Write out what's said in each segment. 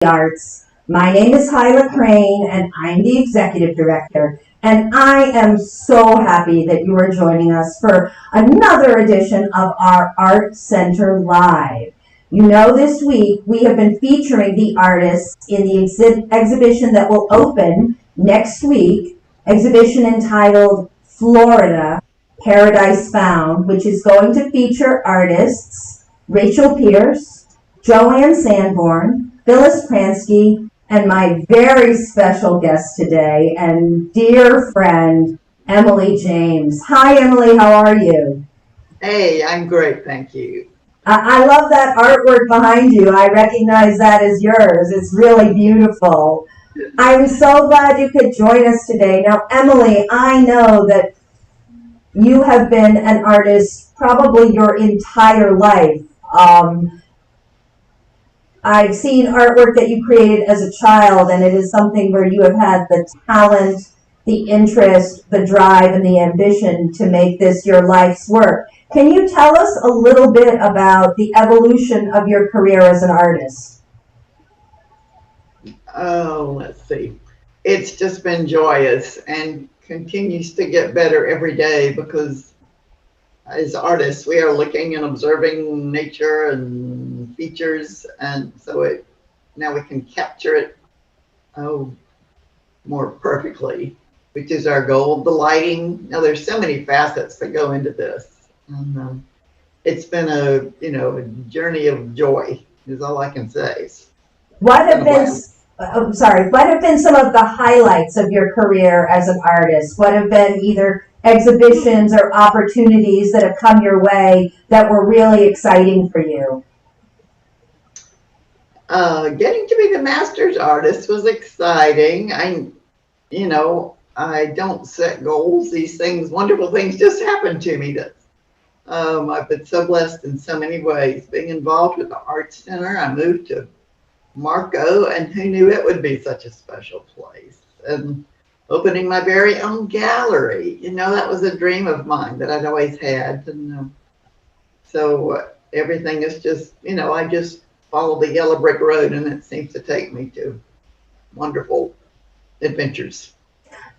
Arts. My name is Hyla Crane, and I'm the Executive Director. And I am so happy that you are joining us for another edition of our Art Center Live. You know, this week we have been featuring the artists in the exhibition that will open next week, exhibition entitled Florida, Paradise Found, which is going to feature artists Rachel Pierce, Joanne Sanborn, Phyllis Pransky, and my very special guest today and dear friend, Emily James. Hi, Emily, how are you? Hey, I'm great, thank you. I love that artwork behind you. I recognize that as yours. It's really beautiful. I'm so glad you could join us today. Now, Emily, I know that you have been an artist probably your entire life. I've seen artwork that you created as a child, and it is something where you have had the talent, the interest, the drive, and the ambition to make this your life's work. Can you tell us a little bit about the evolution of your career as an artist? Oh, let's see. It's just been joyous and continues to get better every day because as artists, we are looking and observing nature and features, and so now we can capture it more perfectly, which is our goal. The lighting. Now, there's so many facets that go into this, and it's been a journey of joy. Is all I can say. What have been what have been some of the highlights of your career as an artist? What have been either exhibitions or opportunities that have come your way that were really exciting for you? Getting to be the master's artist was exciting. I don't set goals. These things, wonderful things just happen to me. I've been so blessed in so many ways. Being involved with the Art Center, I moved to Marco, and who knew it would be such a special place? And opening my very own gallery, that was a dream of mine that I'd always had. And so everything is just, I just follow the yellow brick road, and it seems to take me to wonderful adventures.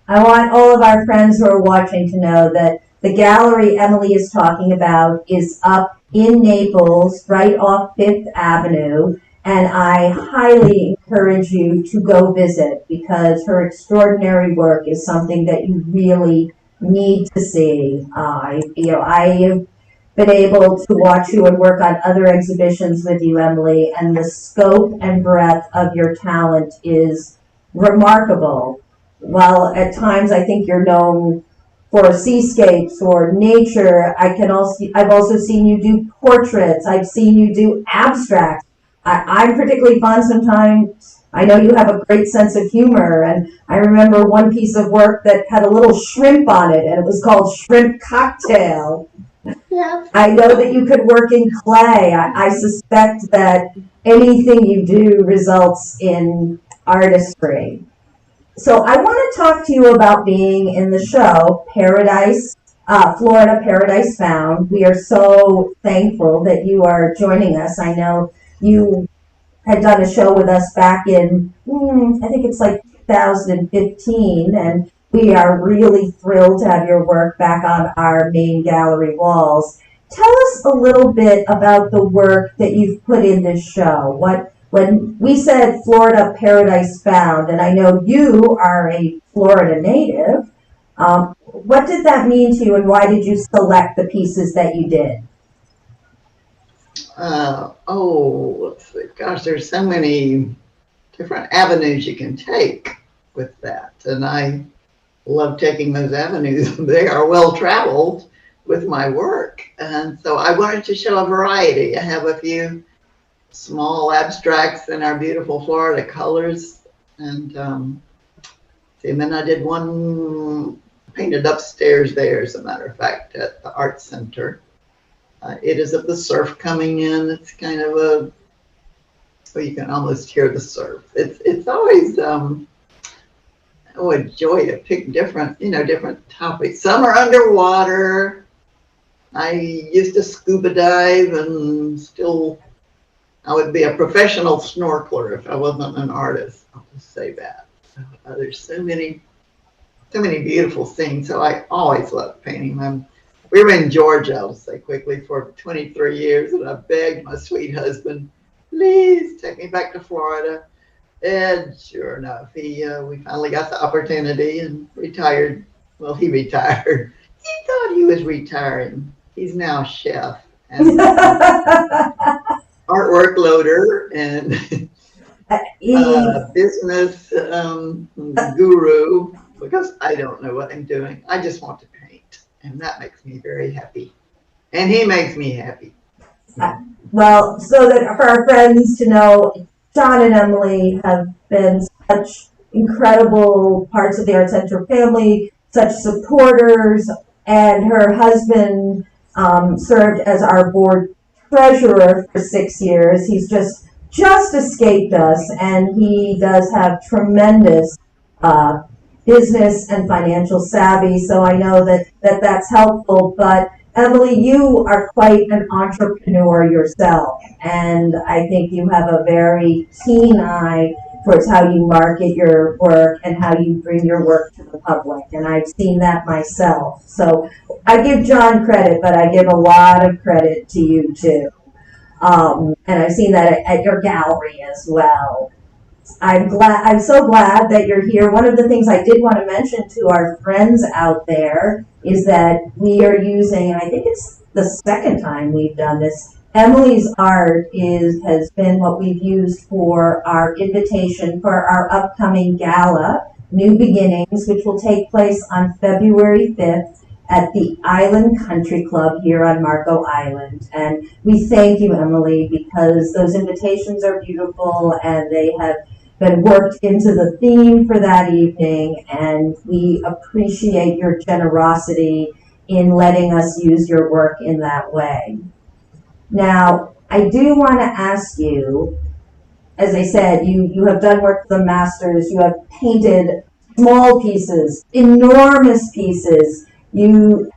I want all of our friends who are watching to know that the gallery Emily is talking about is up in Naples, right off Fifth Avenue. And I highly encourage you to go visit because her extraordinary work is something that you really need to see. I have been able to watch you and work on other exhibitions with you, Emily, and the scope and breadth of your talent is remarkable. While at times I think you're known for seascapes or nature, I've also seen you do portraits. I've seen you do abstracts. I'm particularly fond sometimes. I know you have a great sense of humor, and I remember one piece of work that had a little shrimp on it, and it was called Shrimp Cocktail. Yeah. I know that you could work in clay. I suspect that anything you do results in artistry. So I want to talk to you about being in the show Florida Paradise Found. We are so thankful that you are joining us. I know you had done a show with us back in, I think it's like 2015, and we are really thrilled to have your work back on our main gallery walls. Tell us a little bit about the work that you've put in this show. When we said Florida Paradise Found, and I know you are a Florida native, what did that mean to you, and why did you select the pieces that you did? Let's see. Gosh, there's so many different avenues you can take with that. And I love taking those avenues. They are well traveled with my work. And so I wanted to show a variety. I have a few small abstracts in our beautiful Florida colors. And then I did one painted upstairs there, as a matter of fact, at the Art Center. It is of the surf coming in. It's kind of you can almost hear the surf. It's always a joy to pick different topics. Some are underwater. I used to scuba dive and still I would be a professional snorkeler if I wasn't an artist. I'll just say that. So, there's so many beautiful scenes. So I always loved painting them. We were in Georgia, I'll say quickly, for 23 years, and I begged my sweet husband, please take me back to Florida. And sure enough, we finally got the opportunity and retired. Well, he retired. He thought he was retiring. He's now a chef and artwork loader and business guru, because I don't know what I'm doing. I just want to paint, and that makes me very happy. And he makes me happy. Well, so that for our friends to know, John and Emily have been such incredible parts of the Art Center family, such supporters, and her husband served as our board treasurer for 6 years. He's just escaped us, and he does have tremendous business and financial savvy, so I know that's helpful. But Emily, you are quite an entrepreneur yourself, and I think you have a very keen eye towards how you market your work and how you bring your work to the public, and I've seen that myself. So I give John credit, but I give a lot of credit to you too. And I've seen that at your gallery as well. I'm so glad that you're here. One of the things I did want to mention to our friends out there is that we are using, and I think it's the second time we've done this, Emily's art has been what we've used for our invitation for our upcoming gala, New Beginnings, which will take place on February 5th at the Island Country Club here on Marco Island. And we thank you, Emily, because those invitations are beautiful and they have been worked into the theme for that evening, and we appreciate your generosity in letting us use your work in that way. Now, I do want to ask you, as I said, you have done work for the masters, you have painted small pieces, enormous pieces, you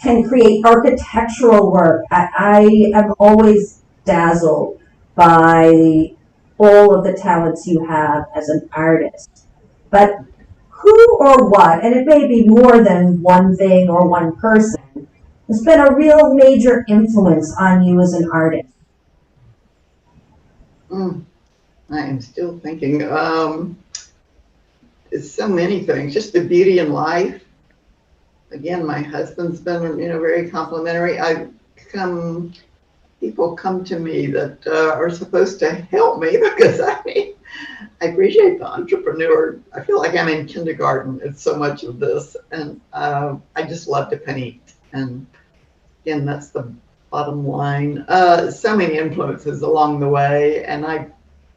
can create architectural work. I am always dazzled by all of the talents you have as an artist. But who or what, and it may be more than one thing or one person, has been a real major influence on you as an artist? I am still thinking. It's so many things. Just the beauty in life. Again, my husband's been, very complimentary. People come to me that are supposed to help me because I appreciate the entrepreneur. I feel like I'm in kindergarten. It's so much of this, and I just love to paint. And again, that's the bottom line. So many influences along the way, and I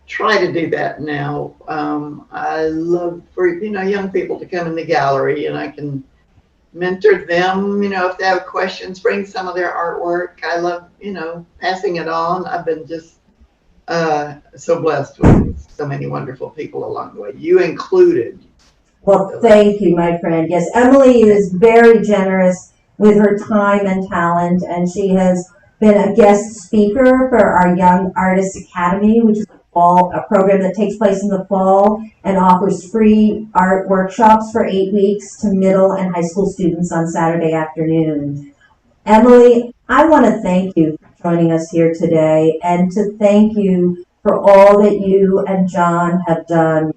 try to do that now. I love for young people to come in the gallery, and I can mentor them, if they have questions, bring some of their artwork. I love, passing it on. I've been just so blessed with so many wonderful people along the way, you included. Well, thank you, my friend. Yes, Emily is very generous with her time and talent, and she has been a guest speaker for our Young Artists Academy, which is a program that takes place in the fall and offers free art workshops for 8 weeks to middle and high school students on Saturday afternoon. Emily, I want to thank you for joining us here today, and to thank you for all that you and John have done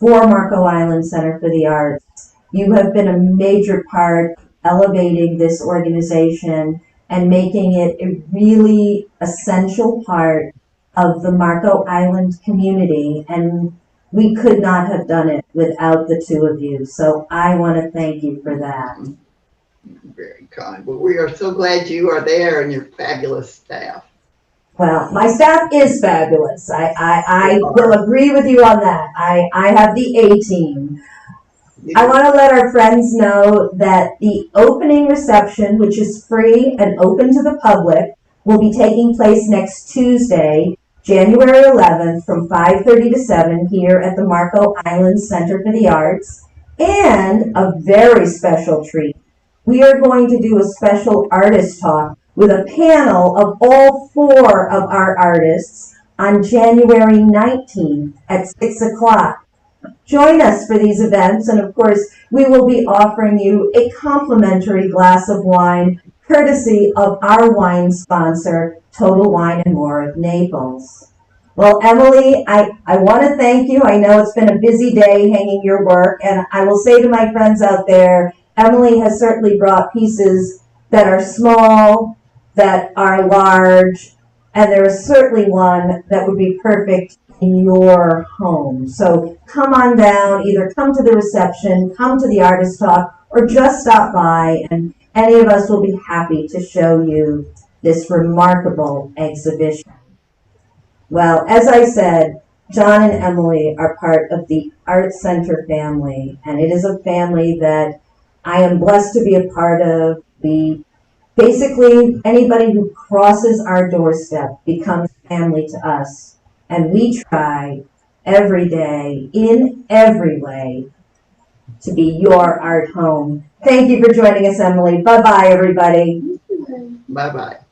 for Marco Island Center for the Arts. You have been a major part of elevating this organization and making it a really essential part of the Marco Island community, and we could not have done it without the two of you. So I want to thank you for that. Very kind. Well, we are so glad you are there and your fabulous staff. Well, my staff is fabulous. I will agree with you on that. I have the A-team. I want to let our friends know that the opening reception, which is free and open to the public, will be taking place next Tuesday, January 11th from 5:30 to 7 here at the Marco Island Center for the Arts. And a very special treat. We are going to do a special artist talk with a panel of all 4 of our artists on January 19th at 6 o'clock. Join us for these events, and of course, we will be offering you a complimentary glass of wine, courtesy of our wine sponsor, Total Wine and More of Naples. Well, Emily, I want to thank you. I know it's been a busy day hanging your work, and I will say to my friends out there, Emily has certainly brought pieces that are small, that are large, and there is certainly one that would be perfect in your home. So come on down, either come to the reception, come to the artist talk, or just stop by, and any of us will be happy to show you this remarkable exhibition. Well, as I said, John and Emily are part of the Art Center family, and it is a family that I am blessed to be a part of. Basically, anybody who crosses our doorstep becomes family to us, and we try every day, in every way, to be your art home. Thank you for joining us, Emily. Bye-bye, everybody. Bye-bye.